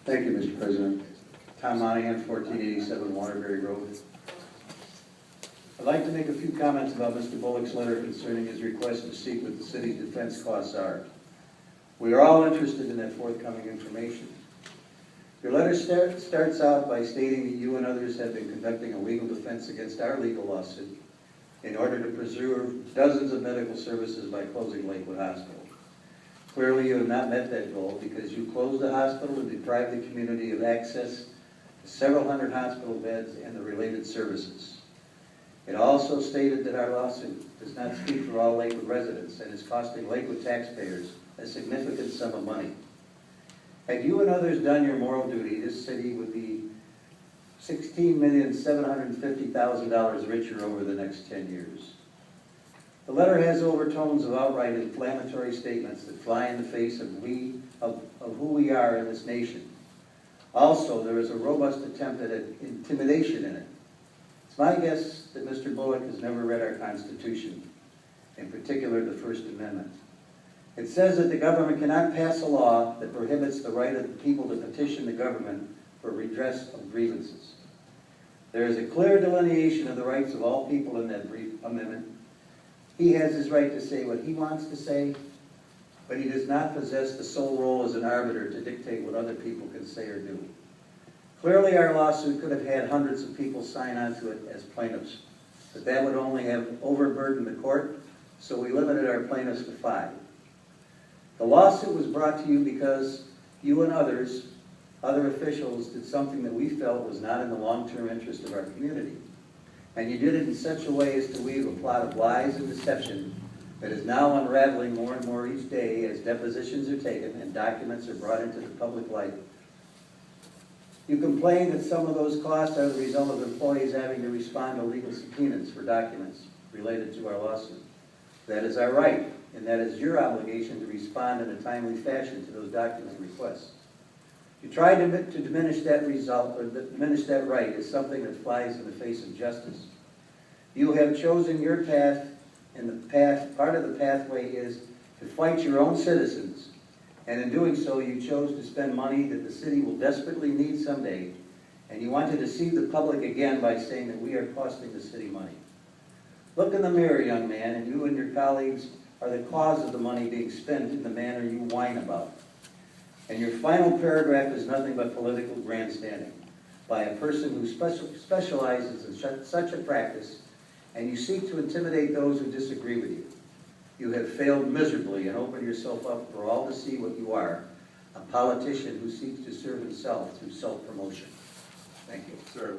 Thank you, Mr. President. Tom Monahan, 1487 Waterbury Road. I'd like to make a few comments about Mr. Bullock's letter concerning his request to seek what the city's defense costs are. We are all interested in that forthcoming information. Your letter starts out by stating that you and others have been conducting a legal defense against our legal lawsuit in order to preserve dozens of medical services by closing Lakewood Hospital. Clearly, you have not met that goal because you closed the hospital and deprived the community of access to several hundred hospital beds and the related services. It also stated that our lawsuit does not speak for all Lakewood residents and is costing Lakewood taxpayers a significant sum of money. Had you and others done your moral duty, this city would be $16,750,000 richer over the next 10 years. The letter has overtones of outright inflammatory statements that fly in the face of who we are in this nation. Also, there is a robust attempt at intimidation in it. It's my guess that Mr. Bullock has never read our Constitution, in particular the First Amendment. It says that the government cannot pass a law that prohibits the right of the people to petition the government for redress of grievances. There is a clear delineation of the rights of all people in that amendment. He has his right to say what he wants to say, but he does not possess the sole role as an arbiter to dictate what other people can say or do. Clearly, our lawsuit could have had hundreds of people sign on to it as plaintiffs, but that would only have overburdened the court, so we limited our plaintiffs to 5. The lawsuit was brought to you because you and other officials did something that we felt was not in the long-term interest of our community. And you did it in such a way as to weave a plot of lies and deception that is now unraveling more and more each day as depositions are taken and documents are brought into the public light. You complain that some of those costs are the result of employees having to respond to legal subpoenas for documents related to our lawsuit. That is our right, and that is your obligation to respond in a timely fashion to those document requests. You try to diminish that result, or diminish that right, as something that flies in the face of justice. You have chosen your path, and part of the pathway is to fight your own citizens. And in doing so, you chose to spend money that the city will desperately need someday, and you want to deceive the public again by saying that we are costing the city money. Look in the mirror, young man, and you and your colleagues are the cause of the money being spent in the manner you whine about. And your final paragraph is nothing but political grandstanding by a person who specializes in such a practice, and you seek to intimidate those who disagree with you. You have failed miserably and opened yourself up for all to see what you are, a politician who seeks to serve himself through self-promotion. Thank you. Sir,